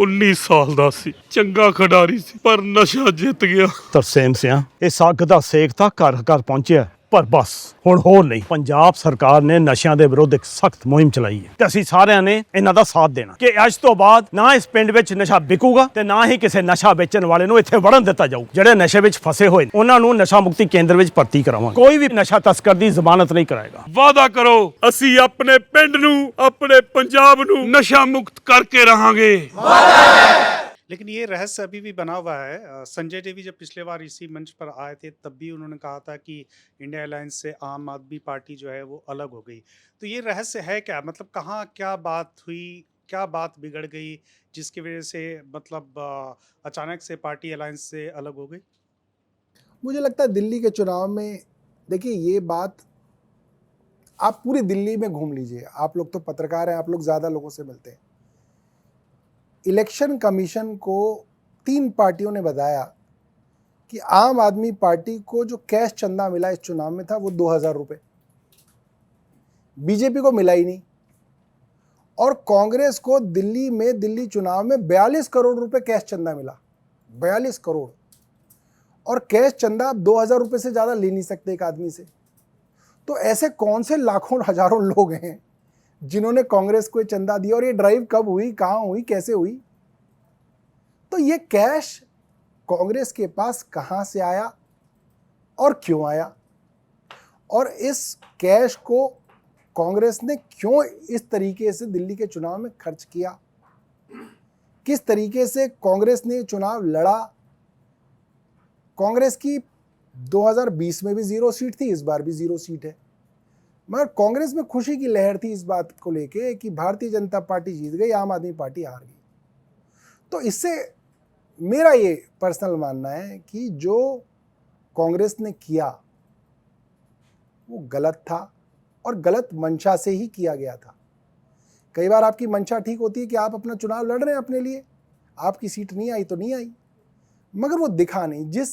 19 ਸਾਲ ਦਾ ਸੀ, ਚੰਗਾ ਖਿਡਾਰੀ ਸੀ, ਪਰ ਨਸ਼ਾ ਜਿੱਤ ਗਿਆ। ਤਰਸੇਮ ਸਿਆਂ ਇਸ ਅੱਗ ਦਾ ਸੇਕ ਤਾਂ ਘਰ ਘਰ ਪਹੁੰਚਿਆ, ਪਰ ਬਸ ਹੁਣ ਹੋਰ ਨਹੀਂ। ਪੰਜਾਬ ਸਰਕਾਰ ਨੇ ਨਸ਼ਿਆਂ ਦੇ ਵਿਰੁੱਧ ਇੱਕ ਸਖਤ ਮੁਹਿੰਮ ਚਲਾਈ ਹੈ ਤੇ ਅਸੀਂ ਸਾਰਿਆਂ ਨੇ ਇਹਨਾਂ ਦਾ ਸਾਥ ਦੇਣਾ ਕਿ ਅੱਜ ਤੋਂ ਬਾਅਦ ਨਾ ਇਸ ਪਿੰਡ ਵਿੱਚ ਨਸ਼ਾ ਵਿਕੂਗਾ ਤੇ ਨਾ ਹੀ ਕਿਸੇ ਨਸ਼ਾ ਵੇਚਣ ਵਾਲੇ ਨੂੰ ਇੱਥੇ ਵੜਨ ਦਿੱਤਾ ਜਾਊ। ਜਿਹੜੇ ਨਸ਼ੇ ਵਿੱਚ ਫਸੇ ਹੋਏ ਨੇ ਉਹਨਾਂ ਨੂੰ ਨਸ਼ਾ ਮੁਕਤੀ ਕੇਂਦਰ ਵਿੱਚ ਭਰਤੀ ਕਰਾਵਾਂਗੇ। ਕੋਈ ਵੀ ਨਸ਼ਾ ਤਸਕਰ ਦੀ ਜ਼ਮਾਨਤ ਨਹੀਂ ਕਰਾਏਗਾ। ਵਾਅਦਾ ਕਰੋ, ਅਸੀਂ ਆਪਣੇ ਪਿੰਡ ਨੂੰ, ਆਪਣੇ ਪੰਜਾਬ ਨੂੰ ਨਸ਼ਾ ਮੁਕਤ ਕਰਕੇ रहांगे। लेकिन ये रहस्य अभी भी बना हुआ है। संजय देवी जब पिछले बार इसी मंच पर आए थे तब भी उन्होंने कहा था कि इंडिया अलायंस से आम आदमी पार्टी जो है वो अलग हो गई। तो ये रहस्य है क्या? मतलब कहाँ क्या बात हुई, क्या बात बिगड़ गई जिसकी वजह से मतलब अचानक से पार्टी अलायंस से अलग हो गई? मुझे लगता है दिल्ली के चुनाव में, देखिए ये बात आप पूरी दिल्ली में घूम लीजिए, आप लोग तो पत्रकार हैं, आप लोग ज़्यादा लोगों से मिलते हैं। इलेक्शन कमीशन को 3 पार्टियों ने बताया कि आम आदमी पार्टी को जो कैश चंदा मिला इस चुनाव में था वो 2000 रुपये, बीजेपी को मिला ही नहीं। और कांग्रेस को दिल्ली में, दिल्ली चुनाव में 42 करोड़ रुपए कैश चंदा मिला, 42 करोड़। और कैश चंदा आप 2000 रुपये से ज़्यादा ले नहीं सकते एक आदमी से। तो ऐसे कौन से लाखों हजारों लोग हैं जिन्होंने कांग्रेस को चंदा दिया? और ये ड्राइव कब हुई, कहाँ हुई, कैसे हुई? तो ये कैश कांग्रेस के पास कहाँ से आया और क्यों आया, और इस कैश को कांग्रेस ने क्यों इस तरीके से दिल्ली के चुनाव में खर्च किया, किस तरीके से कांग्रेस ने चुनाव लड़ा। कांग्रेस की 2020 में भी 0 सीट थी, इस बार भी 0 सीट है, मगर कांग्रेस में खुशी की लहर थी इस बात को लेके कि भारतीय जनता पार्टी जीत गई, आम आदमी पार्टी हार गई। तो इससे मेरा ये पर्सनल मानना है कि जो कांग्रेस ने किया वो गलत था और गलत मंशा से ही किया गया था। कई बार आपकी मंशा ठीक होती है कि आप अपना चुनाव लड़ रहे हैं अपने लिए, आपकी सीट नहीं आई तो नहीं आई, मगर वो दिखा नहीं। जिस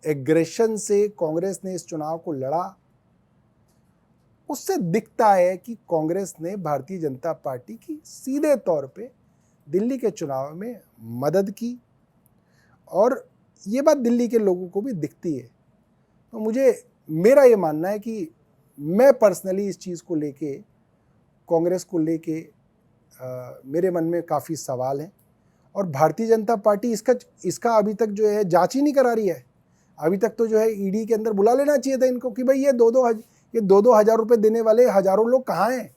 एग्रेशन से कांग्रेस ने इस चुनाव को लड़ा उससे दिखता है कि कांग्रेस ने भारतीय जनता पार्टी की सीधे तौर पे दिल्ली के चुनाव में मदद की, और ये बात दिल्ली के लोगों को भी दिखती है। तो मेरा ये मानना है कि मैं पर्सनली इस चीज़ को लेके, कांग्रेस को लेके मेरे मन में काफ़ी सवाल हैं, और भारतीय जनता पार्टी इसका अभी तक जो है जांच ही नहीं करा रही है। अभी तक तो जो है ईडी के अंदर बुला लेना चाहिए था इनको कि भाई ये 2-2 हज़ार रुपये देने वाले हज़ारों लोग कहाँ हैं,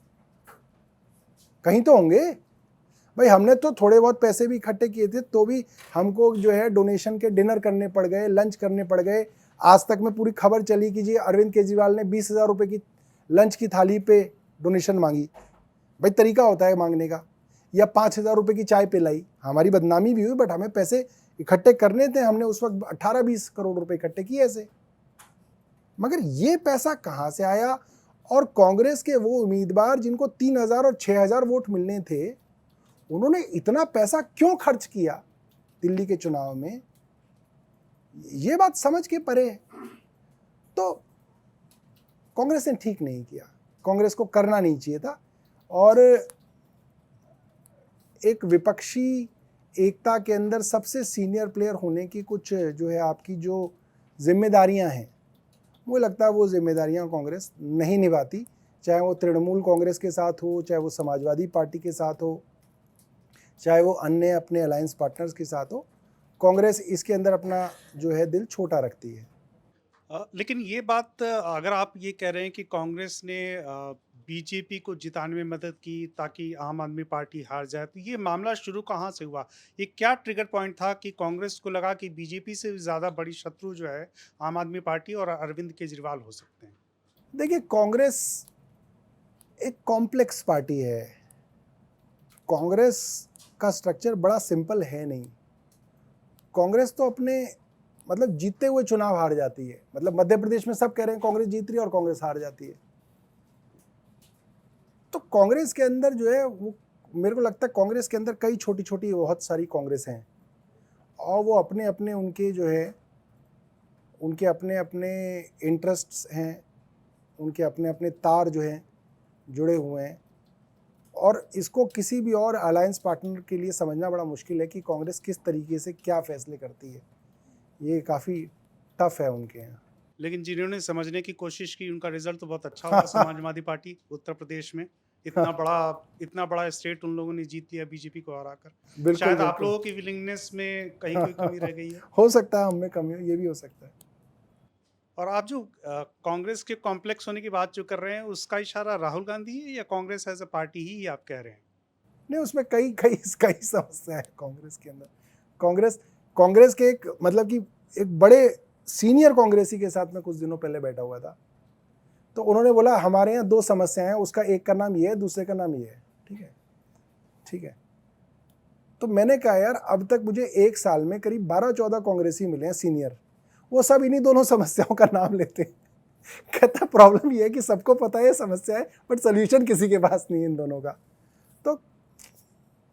कहीं तो होंगे। भाई हमने तो थोड़े बहुत पैसे भी इकट्ठे किए थे तो भी हमको जो है डोनेशन के डिनर करने पड़ गए, लंच करने पड़ गए। आज तक में पूरी खबर चली कि जी अरविंद केजरीवाल ने 20,000 रुपये की लंच की थाली पे डोनेशन मांगी। भाई तरीका होता है मांगने का। या 5,000 रुपये की चाय पिलाई, हमारी बदनामी भी हुई, बट हमें पैसे इकट्ठे करने थे, हमने उस वक्त 18-20 करोड़ रुपए इकट्ठे किए ऐसे। मगर ये पैसा कहाँ से आया? और कांग्रेस के वो उम्मीदवार जिनको 3,000 और 6,000 वोट मिलने थे, उन्होंने इतना पैसा क्यों खर्च किया दिल्ली के चुनाव में? ये बात समझ के परे है। तो कांग्रेस ने ठीक नहीं किया, कांग्रेस को करना नहीं चाहिए था। और एक विपक्षी एकता के अंदर सबसे सीनियर प्लेयर होने की कुछ जो है आपकी जो जिम्मेदारियां हैं, मुझे लगता है वो जिम्मेदारियां कांग्रेस नहीं निभाती, चाहे वो तृणमूल कांग्रेस के साथ हो, चाहे वो समाजवादी पार्टी के साथ हो, चाहे वो अन्य अपने अलायंस पार्टनर्स के साथ हो। कांग्रेस इसके अंदर अपना जो है दिल छोटा रखती है। लेकिन ये बात, अगर आप ये कह रहे हैं कि कांग्रेस ने बीजेपी को जिताने में मदद की ताकि आम आदमी पार्टी हार जाए, तो ये मामला शुरू कहाँ से हुआ? ये क्या ट्रिगर पॉइंट था कि कांग्रेस को लगा कि बीजेपी से ज़्यादा बड़ी शत्रु जो है आम आदमी पार्टी और अरविंद केजरीवाल हो सकते हैं? देखिए, कांग्रेस एक कॉम्प्लेक्स पार्टी है। कांग्रेस का स्ट्रक्चर बड़ा सिंपल है नहीं। कांग्रेस तो अपने मतलब जीतते हुए चुनाव हार जाती है। मतलब मध्य प्रदेश में सब कह रहे हैं कांग्रेस जीत रही है और कांग्रेस हार जाती है। तो कांग्रेस के अंदर जो है वो, मेरे को लगता है कांग्रेस के अंदर कई छोटी छोटी बहुत सारी कांग्रेस हैं, और वो अपने अपने उनके जो है उनके अपने अपने इंटरेस्ट्स हैं, उनके अपने अपने तार जो हैं जुड़े हुए हैं, और इसको किसी भी और अलायंस पार्टनर के लिए समझना बड़ा मुश्किल है कि कांग्रेस किस तरीके से क्या फैसले करती है। ये काफ़ी टफ है उनके यहाँ। लेकिन जिन्होंने समझने की कोशिश की उनका रिजल्ट तो बहुत अच्छा हुआ। समाजवादी पार्टी उत्तर प्रदेश में इतना बड़ा स्टेट उन लोगों ने जीत लिया बीजेपी को हराकर। बिल्कुल, शायद आप बिल्कुल। लोगों की विलिंगनेस में कहीं कोई कमी रह गई है। हो सकता है हम में कमी हो, ये भी हो सकता है। और आप जो कांग्रेस के कॉम्प्लेक्स होने की बात जो कर रहे हैं उसका इशारा राहुल गांधी है या कांग्रेस एज अ पार्टी ही आप कह रहे हैं? नहीं, उसमें कई कई कई समस्या है कांग्रेस के अंदर। कांग्रेस के एक मतलब कि एक बड़े सीनियर कांग्रेसी के साथ में कुछ दिनों पहले बैठा हुआ था, तो उन्होंने बोला हमारे यहाँ दो समस्याएं हैं, उसका एक का नाम ये है, दूसरे का नाम ये है। ठीक है, ठीक है। तो मैंने कहा यार अब तक मुझे एक साल में करीब 12-14 कांग्रेसी मिले हैं सीनियर, वो सब इन्हीं दोनों समस्याओं का नाम लेते हैं। कहता प्रॉब्लम ये है कि सबको पता है समस्या है बट सोल्यूशन किसी के पास नहीं है इन दोनों का।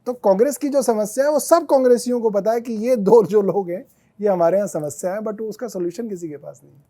तो कांग्रेस की जो समस्या है वो सब कांग्रेसियों को पता है कि ये दो जो लोग हैं ये हमारे यहाँ समस्या है, बट उसका सोल्यूशन किसी के पास नहीं है।